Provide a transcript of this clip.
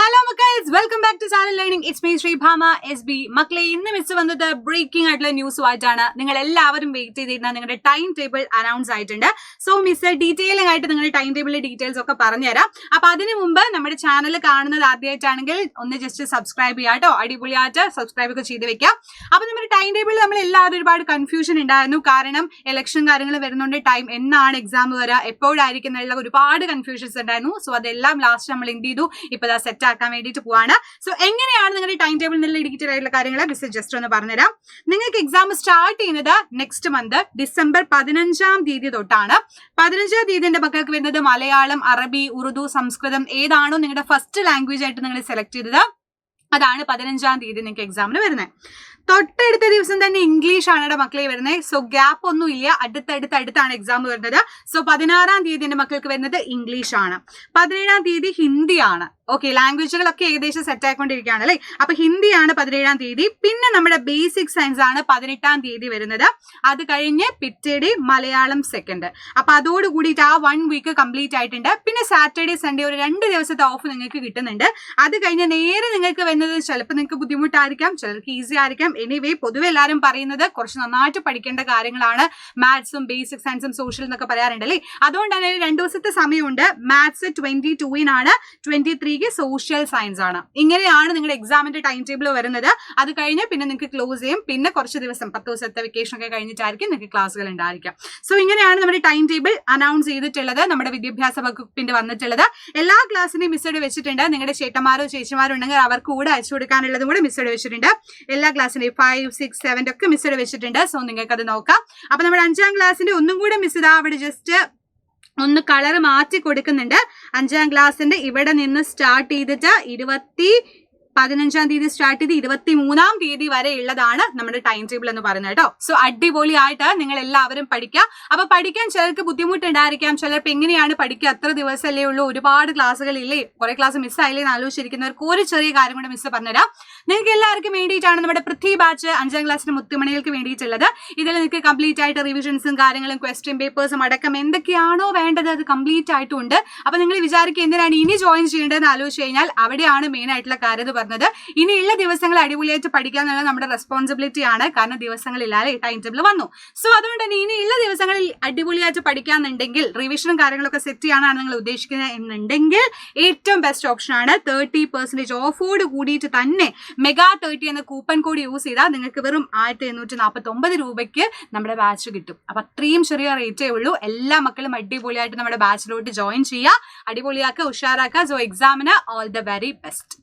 Hello guys, welcome back to Silent Learning. It's me Shribhama SB. മക്കളെ ഇന്ന് miss വന്നത് breaking ആയിട്ടുള്ള news ആയിട്ടാണ്. നിങ്ങൾ എല്ലാവരും വെയിറ്റ് ചെയ്തിരുന്ന നിങ്ങളുടെ ടൈം ടേബിൾ അനൗൺസ് ആയിട്ടുണ്ട്. സോ മിസ് ഡീറ്റെയിലിംഗ് ആയിട്ട് നിങ്ങളുടെ ടൈം ടേബിളിലെ ഡീറ്റെയിൽസ് ഒക്കെ പറഞ്ഞുതരാം. അപ്പൊ അതിനു മുമ്പ് നമ്മുടെ ചാനൽ കാണുന്നത് ആദ്യമായിട്ടാണെങ്കിൽ ഒന്ന് ജസ്റ്റ് സബ്സ്ക്രൈബ് ചെയ്യാം കേട്ടോ. അടിപൊളിയായിട്ട് സബ്സ്ക്രൈബ് ഒക്കെ ചെയ്ത് വെക്കാം. അപ്പൊ നമ്മുടെ ടൈം ടേബിളിൽ നമ്മൾ എല്ലാവരും ഒരുപാട് കൺഫ്യൂഷൻ ഉണ്ടായിരുന്നു. കാരണം ഇലക്ഷൻ കാര്യങ്ങൾ വരുന്നുണ്ട്, ടൈം എന്നാണ് എക്സാം വരിക, എപ്പോഴായിരിക്കും എന്നുള്ള ഒരുപാട് കൺഫ്യൂഷൻസ് ഉണ്ടായിരുന്നു. സോ അതെല്ലാം ലാസ്റ്റ് നമ്മൾ എന്ത് ചെയ്തു, ഇപ്പൊ സെറ്റ് ആക്കാൻ വേണ്ടിയിട്ട് പോവാണ്. സോ എങ്ങനെയാണ് നിങ്ങളുടെ ടൈം ടേബിൾ എന്നുള്ള ഡീറ്റെയിൽ ആയിട്ടുള്ള കാര്യങ്ങൾ മിസ് ജസ്റ്റ് ഒന്ന് പറഞ്ഞുതരാം. നിങ്ങൾക്ക് എക്സാം സ്റ്റാർട്ട് ചെയ്യുന്നത് നെക്സ്റ്റ് മന്ത് ഡിസംബർ 15-ാം തീയതി തൊട്ടാണ്. 15-ാം തീയതി എന്റെ മക്കൾക്ക് വരുന്നത് മലയാളം, അറബി, ഉറുദു, സംസ്കൃതം ഏതാണോ നിങ്ങളുടെ ഫസ്റ്റ് ലാംഗ്വേജ് ആയിട്ട് നിങ്ങൾ സെലക്ട് ചെയ്തത് അതാണ് 15-ാം തീയതി നിങ്ങൾക്ക് എക്സാമിന് വരുന്നത്. തൊട്ടടുത്ത ദിവസം തന്നെ ഇംഗ്ലീഷ് ആണ് മക്കളെ വരുന്നത്. സോ ഗ്യാപ്പ് ഒന്നും ഇല്ല, അടുത്താണ് എക്സാം വരുന്നത്. സോ 16-ാം തീയതി എന്റെ മക്കൾക്ക് വരുന്നത് ഇംഗ്ലീഷ് ആണ്. 17-ാം തീയതി ഹിന്ദിയാണ്. ഓക്കെ, ലാംഗ്വേജുകളൊക്കെ ഏകദേശം സെറ്റ് ആയിക്കൊണ്ടിരിക്കുകയാണ് അല്ലേ. അപ്പൊ ഹിന്ദിയാണ് 17-ാം തീയതി. പിന്നെ നമ്മുടെ ബേസിക് സയൻസ് ആണ് 18-ാം തീയതി വരുന്നത്. അത് കഴിഞ്ഞ് പിറ്റേഡേ മലയാളം സെക്കൻഡ്. അപ്പൊ അതോട് കൂടിയിട്ട് ആ 1 വീക്ക് കംപ്ലീറ്റ് ആയിട്ടുണ്ട്. പിന്നെ സാറ്റർഡേ സൺഡേ ഒരു 2 ദിവസത്തെ ഓഫ് നിങ്ങൾക്ക് കിട്ടുന്നുണ്ട്. അത് കഴിഞ്ഞ് നേരെ നിങ്ങൾക്ക് വരുന്നത് ചിലപ്പോൾ നിങ്ങൾക്ക് ബുദ്ധിമുട്ടായിരിക്കാം, ചിലർക്ക് ഈസി ആയിരിക്കാം. എനിവേ പൊതുവെ എല്ലാവരും പറയുന്നത് കുറച്ച് നന്നായിട്ട് പഠിക്കേണ്ട കാര്യങ്ങളാണ് മാത്സും ബേസിക് സയൻസും സോഷ്യൽ എന്നൊക്കെ പറയാറുണ്ടല്ലേ. അതുകൊണ്ട് തന്നെ 2 ദിവസത്തെ സമയമുണ്ട്. മാത്സ് 22-നാണ്, 23-ക്ക് സോഷ്യൽ സയൻസ് ആണ്. ഇങ്ങനെയാണ് നിങ്ങളുടെ എക്സാമിന്റെ ടൈം ടേബിൾ വരുന്നത്. അത് കഴിഞ്ഞ് പിന്നെ നിങ്ങൾക്ക് ക്ലോസ് ചെയ്യും. പിന്നെ കുറച്ച് ദിവസം 10 ദിവസത്തെ വെക്കേഷൻ ഒക്കെ കഴിഞ്ഞിട്ടായിരിക്കും നിങ്ങൾക്ക് ക്ലാസ്സുകൾ ഉണ്ടായിരിക്കാം. സോ ഇങ്ങനെയാണ് നമ്മുടെ ടൈം ടേബിൾ അനൗൺസ് ചെയ്തിട്ടുള്ളത്, നമ്മുടെ വിദ്യാഭ്യാസ വകുപ്പിന്റെ വന്നിട്ടുള്ളത്. എല്ലാ ക്ലാസ്സിനെയും മിസ്സോട് വെച്ചിട്ടുണ്ട്. നിങ്ങളുടെ ചേട്ടന്മാരോ ചേച്ചിമാരോ ഉണ്ടെങ്കിൽ അവർക്ക് കൂടെ അയച്ചു കൊടുക്കാനുള്ളതും കൂടെ മിസ്സോട് വെച്ചിട്ടുണ്ട്. എല്ലാ ക്ലാസ്സിനെയും 5, 6, 7 ഒക്കെ മിസ്സോട് വെച്ചിട്ടുണ്ട്. സോ നിങ്ങൾക്ക് അത് നോക്കാം. അപ്പൊ നമ്മുടെ 5-ാം ക്ലാസ്സിന്റെ ഒന്നും കൂടെ മിസ് ഇതാ അവിടെ ജസ്റ്റ് ഒന്ന് കളർ മാറ്റി കൊടുക്കുന്നുണ്ട്. 5-ാം ക്ലാസ്സിന്റെ ഇവിടെ നിന്ന് സ്റ്റാർട്ട് ചെയ്തിട്ട് 15-ാം തീയതി സ്റ്റാർട്ട് ചെയ്ത് 23-ാം തീയതി വരെ ഉള്ളതാണ് നമ്മുടെ ടൈം ടേബിൾ എന്ന് പറയുന്നത് കേട്ടോ. സോ അടിപൊളിയായിട്ട് നിങ്ങൾ എല്ലാവരും പഠിക്കുക. അപ്പൊ പഠിക്കാൻ ചിലർക്ക് ബുദ്ധിമുട്ടുണ്ടായിരിക്കാം, ചിലർക്ക് എങ്ങനെയാണ് പഠിക്കുക, അത്ര ദിവസമല്ലേ ഉള്ളൂ, ഒരുപാട് ക്ലാസ്സുകളില്ലേ, കുറെ ക്ലാസ് മിസ്സായില്ലേ എന്ന് ആലോചിച്ചിരിക്കുന്നവർക്ക് ഒരു ചെറിയ കാര്യം കൂടെ മിസ് പറഞ്ഞുതരാം. നിങ്ങൾക്ക് എല്ലാവർക്കും വേണ്ടിയിട്ടാണ് നമ്മുടെ പൃഥ്വി ബാച്ച് 5-ാം ക്ലാസ്സിന്റെ മുത്തുമണികൾക്ക് വേണ്ടിയിട്ടുള്ളത്. ഇതിൽ നിങ്ങൾക്ക് കംപ്ലീറ്റ് ആയിട്ട് റിവിഷൻസും കാര്യങ്ങളും ക്വസ്റ്റ്യൻ പേപ്പേഴ്സും അടക്കം എന്തൊക്കെയാണോ വേണ്ടത് അത് കംപ്ലീറ്റ് ആയിട്ടുണ്ട്. അപ്പൊ നിങ്ങൾ വിചാരിക്കുക എന്തിനാണ് ഇനി ജോയിൻ ചെയ്യേണ്ടതെന്ന് ആലോചിച്ച് കഴിഞ്ഞാൽ അവിടെയാണ് മെയിൻ ആയിട്ടുള്ള കാര്യം പറഞ്ഞത്. ഇനിയുള്ള ദിവസങ്ങൾ അടിപൊളിയായിട്ട് പഠിക്കുക എന്നുള്ളത് നമ്മുടെ റെസ്പോൺസിബിലിറ്റി ആണ്. കാരണം ദിവസങ്ങളില്ലാതെ ടൈം ടേബിൾ വന്നു. സോ അതുകൊണ്ട് തന്നെ ഇനിയുള്ള ദിവസങ്ങളിൽ അടിപൊളിയായിട്ട് പഠിക്കാന്നുണ്ടെങ്കിൽ റിവിഷനും കാര്യങ്ങളൊക്കെ സെറ്റ് ചെയ്യാനാണ് നിങ്ങൾ ഉദ്ദേശിക്കുന്നത് എന്നുണ്ടെങ്കിൽ ഏറ്റവും ബെസ്റ്റ് ഓപ്ഷൻ ആണ് 30% ഓഫോട് കൂടിയിട്ട് തന്നെ മെഗാ 30 എന്ന കൂപ്പൺ കോഡ് യൂസ് ചെയ്താൽ നിങ്ങൾക്ക് വെറും 1849 രൂപയ്ക്ക് നമ്മുടെ ബാച്ച് കിട്ടും. അപ്പൊ അത്രയും ചെറിയ റേറ്റേ ഉള്ളൂ. എല്ലാ മക്കളും അടിപൊളിയായിട്ട് നമ്മുടെ ബാച്ചിലോട്ട് ജോയിൻ ചെയ്യുക, അടിപൊളിയാക്കുക, ഉഷാറാക്കുക. സോ എക്സാമിന് ഓൾ ദ വെരി ബെസ്റ്റ്.